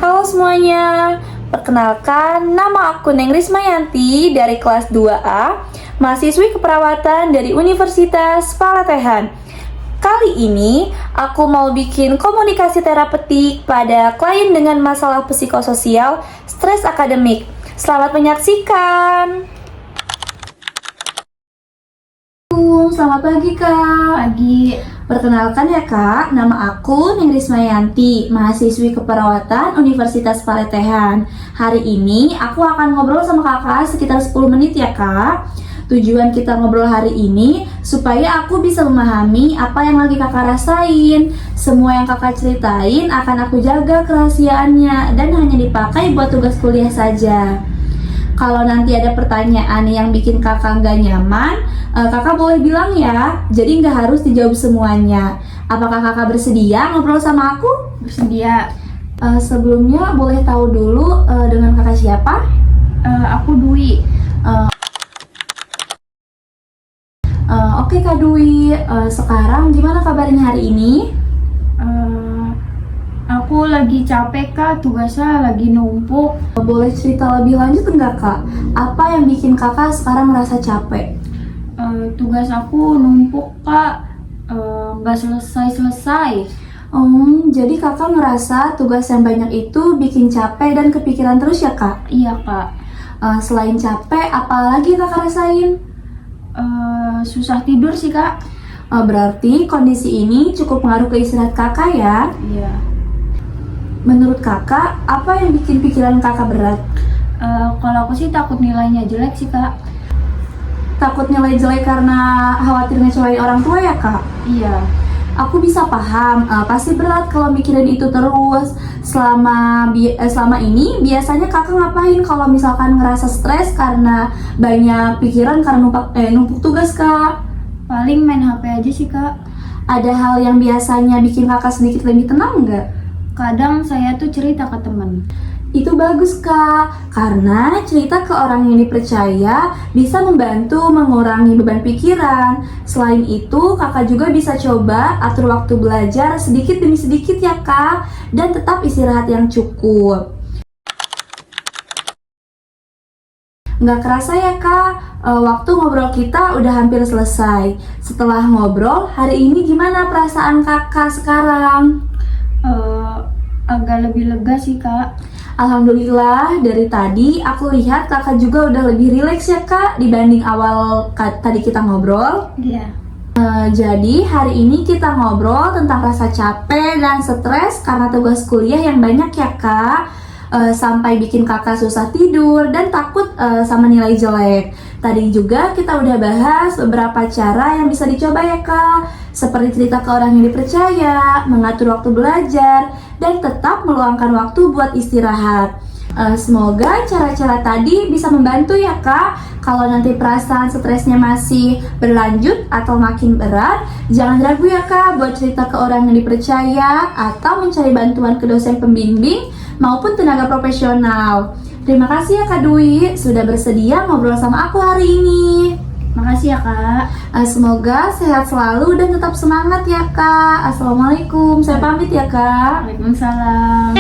Halo semuanya, perkenalkan nama aku Neng Rismayanti dari kelas 2A, mahasiswi keperawatan dari Universitas Palatehan. Kali ini aku mau bikin komunikasi terapeutik pada klien dengan masalah psikososial, stres akademik. Selamat menyaksikan. Selamat pagi Kak. Pagi. Perkenalkan ya Kak, nama aku Neng Rismayanti, mahasiswi keperawatan Universitas Palatehan. Hari ini aku akan ngobrol sama kakak sekitar 10 menit ya Kak. Tujuan kita ngobrol hari ini supaya aku bisa memahami apa yang lagi kakak rasain. Semua yang kakak ceritain akan aku jaga kerahasiaannya dan hanya dipakai buat tugas kuliah saja. Kalau nanti ada pertanyaan yang bikin kakak nggak nyaman, kakak boleh bilang ya, jadi nggak harus dijawab semuanya. Apakah kakak bersedia ngobrol sama aku? Bersedia. Sebelumnya boleh tahu dulu dengan kakak siapa? Aku Dwi. Oke Kak Dwi, sekarang gimana kabarnya hari ini? Aku lagi capek Kak, tugasnya lagi numpuk. Boleh cerita lebih lanjut nggak Kak? Apa yang bikin kakak sekarang merasa capek? Tugas aku numpuk Kak, nggak selesai-selesai. Jadi kakak ngerasa tugas yang banyak itu bikin capek dan kepikiran terus ya Kak? Iya Kak. Selain capek, apa lagi kakak rasain? Susah tidur sih Kak. Berarti kondisi ini cukup pengaruh ke istirahat kakak ya? Iya. Menurut kakak, apa yang bikin pikiran kakak berat? Kalau aku sih takut nilainya jelek sih Kak. Takut nilai jelek karena khawatir ngecewain orang tua ya kak? Iya. Aku bisa paham, pasti berat kalau mikirin itu terus. Selama ini biasanya kakak ngapain kalau misalkan ngerasa stres karena banyak pikiran karena numpuk tugas kak? Paling main HP aja sih Kak. Ada hal yang biasanya bikin kakak sedikit lebih tenang nggak? Kadang saya tuh cerita ke teman. Itu bagus kak, karena cerita ke orang yang dipercaya bisa membantu mengurangi beban pikiran. Selain itu, kakak juga bisa coba atur waktu belajar sedikit demi sedikit ya kak, dan tetap istirahat yang cukup. Nggak kerasa ya kak, waktu ngobrol kita udah hampir selesai. Setelah ngobrol, hari ini gimana perasaan kakak sekarang? Agak lebih lega sih Kak. Alhamdulillah, dari tadi aku lihat kakak juga udah lebih rileks ya kak dibanding awal tadi kita ngobrol. Iya. Jadi hari ini kita ngobrol tentang rasa capek dan stres karena tugas kuliah yang banyak ya kak. Sampai bikin kakak susah tidur dan takut sama nilai jelek. Tadi juga kita udah bahas beberapa cara yang bisa dicoba ya kak, seperti cerita ke orang yang dipercaya, mengatur waktu belajar, dan tetap meluangkan waktu buat istirahat. Semoga cara-cara tadi bisa membantu ya kak. Kalau nanti perasaan stresnya masih berlanjut atau makin berat, jangan ragu ya kak buat cerita ke orang yang dipercaya atau mencari bantuan ke dosen pembimbing maupun tenaga profesional. Terima kasih ya Kak Dwi sudah bersedia ngobrol sama aku hari ini. Makasih ya Kak. Semoga sehat selalu dan tetap semangat ya Kak. Assalamualaikum, saya pamit ya Kak. Waalaikumsalam.